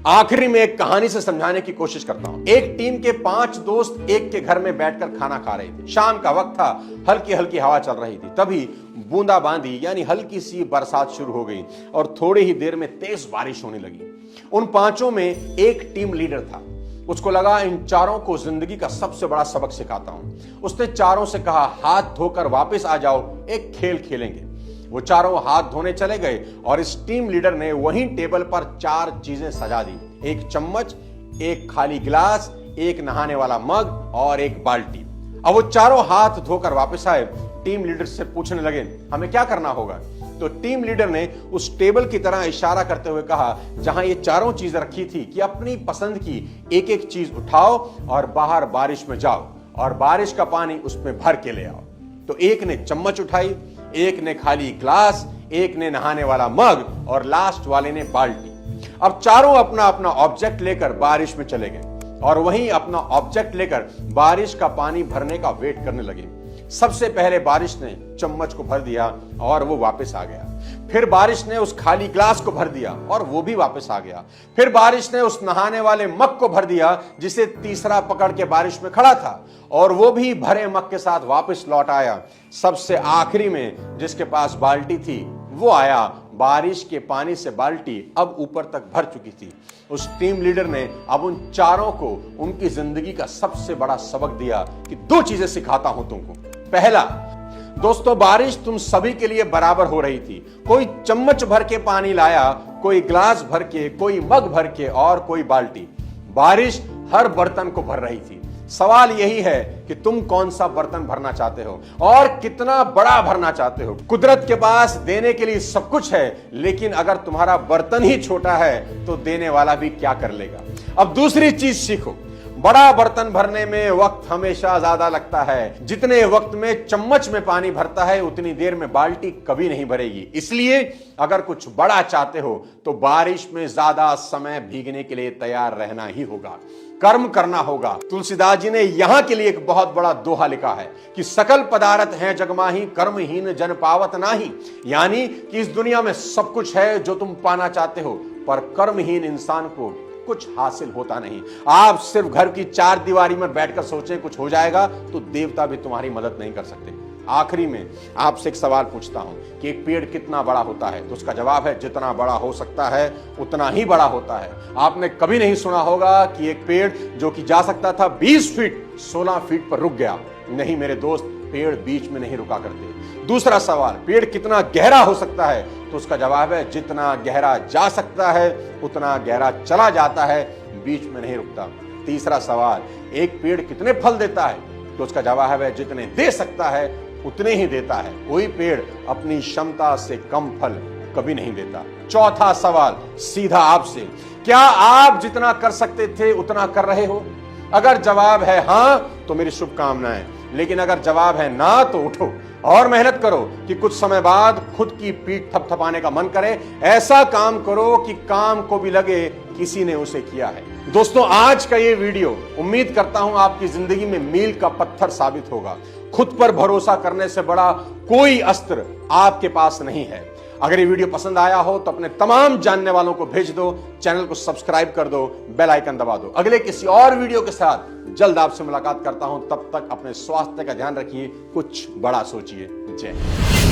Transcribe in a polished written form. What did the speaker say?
आखिरी में एक कहानी से समझाने की कोशिश करता हूं। एक टीम के 5 दोस्त एक के घर में बैठकर खाना खा रहे थे। शाम का वक्त था, हल्की हल्की हवा चल रही थी। तभी बूंदाबांदी यानी हल्की सी बरसात शुरू हो गई और थोड़ी ही देर में तेज बारिश होने लगी। उन पांचों में एक टीम लीडर था। उसको लगा इन चारों को जिंदगी का सबसे बड़ा सबक सिखाता हूं। उसने चारों से कहा, हाथ धोकर वापस आ जाओ, एक खेल खेलेंगे। वो चारों हाथ धोने चले गए और इस टीम लीडर ने वहीं टेबल पर 4 चीजें सजा दी। एक चम्मच, एक खाली गिलास, एक नहाने वाला मग और एक बाल्टी। अब वो चारों हाथ धोकर वापस आए। टीम लीडर से पूछने लगे, हमें क्या करना होगा? तो टीम लीडर ने उस टेबल की तरह इशारा करते हुए कहा, जहां ये चारों चीजें रखी थी, कि अपनी पसंद की एक एक चीज उठाओ और बाहर बारिश में जाओ और बारिश का पानी उसमें भर के ले आओ। तो एक ने चम्मच उठाई, एक ने खाली ग्लास, एक ने नहाने वाला मग और लास्ट वाले ने बाल्टी। अब चारों अपना अपना ऑब्जेक्ट लेकर बारिश में चले गए और वहीं अपना ऑब्जेक्ट लेकर बारिश का पानी भरने का वेट करने लगे। सबसे पहले बारिश ने चम्मच को भर दिया और वो वापस आ गया। फिर बारिश ने उस खाली ग्लास को भर दिया और वो भी वापस आ गया। फिर बारिश ने उस नहाने वाले मग को भर दिया, जिसे तीसरा पकड़ के बारिश में खड़ा था, और वो भी भरे मग के साथ वापस लौट आया। सबसे आखिरी में जिसके पास बाल्टी थी वो आया। बारिश के पानी से बाल्टी अब ऊपर तक भर चुकी थी। उस टीम लीडर ने अब उन चारों को उनकी जिंदगी का सबसे बड़ा सबक दिया कि 2 चीजें सिखाता हूं तुमको। पहला, दोस्तों, बारिश तुम सभी के लिए बराबर हो रही थी। कोई चम्मच भर के पानी लाया, कोई ग्लास भर के, कोई मग भर के और कोई बाल्टी। बारिश हर बर्तन को भर रही थी। सवाल यही है कि तुम कौन सा बर्तन भरना चाहते हो और कितना बड़ा भरना चाहते हो। कुदरत के पास देने के लिए सब कुछ है, लेकिन अगर तुम्हारा बर्तन ही छोटा है तो देने वाला भी क्या कर लेगा। अब दूसरी चीज सीखो, बड़ा बर्तन भरने में वक्त हमेशा ज्यादा लगता है। जितने वक्त में चम्मच में पानी भरता है, उतनी देर में बाल्टी कभी नहीं भरेगी। इसलिए अगर कुछ बड़ा चाहते हो तो बारिश में ज्यादा समय भीगने के लिए तैयार रहना ही होगा, कर्म करना होगा। तुलसीदास जी ने यहां के लिए एक बहुत बड़ा दोहा लिखा है कि सकल पदार्थ हैं जगमाही, कर्महीन जन पावत नाही। यानी कि इस दुनिया में सब कुछ है जो तुम पाना चाहते हो, पर कर्महीन इंसान को कुछ हासिल होता नहीं। आप सिर्फ घर की 4 दीवारी में बैठकर सोचें कुछ हो जाएगा, तो देवता भी तुम्हारी मदद नहीं कर सकते। आखिरी में आपसे एक सवाल पूछता हूं कि एक पेड़ कितना बड़ा होता है? तो उसका जवाब है, जितना बड़ा हो सकता है उतना ही बड़ा होता है। आपने कभी नहीं सुना होगा कि एक पेड़ जो कि जा सकता था 20 फीट 16 फीट पर रुक गया। नहीं मेरे दोस्त, पेड़ बीच में नहीं रुका करते। दूसरा सवाल, पेड़ कितना गहरा हो सकता है? तो उसका जवाब है, जितना गहरा जा सकता है उतना गहरा चला जाता है, बीच में नहीं रुकता। तीसरा सवाल, एक पेड़ कितने फल देता है? तो उसका जवाब है, जितने दे सकता है उतने ही देता है। कोई पेड़ अपनी क्षमता से कम फल कभी नहीं देता। चौथा सवाल सीधा आपसे, क्या आप जितना कर सकते थे उतना कर रहे हो? अगर जवाब है हां तो मेरी शुभकामनाएं, लेकिन अगर जवाब है ना तो उठो और मेहनत करो कि कुछ समय बाद खुद की पीठ थपथपाने का मन करे। ऐसा काम करो कि काम को भी लगे किसी ने उसे किया है। दोस्तों, आज का ये वीडियो उम्मीद करता हूं आपकी जिंदगी में मील का पत्थर साबित होगा। खुद पर भरोसा करने से बड़ा कोई अस्त्र आपके पास नहीं है। अगर ये वीडियो पसंद आया हो तो अपने तमाम जानने वालों को भेज दो, चैनल को सब्सक्राइब कर दो, बेल आइकन दबा दो। अगले किसी और वीडियो के साथ जल्द आपसे मुलाकात करता हूं। तब तक अपने स्वास्थ्य का ध्यान रखिए, कुछ बड़ा सोचिए। जय हिंद।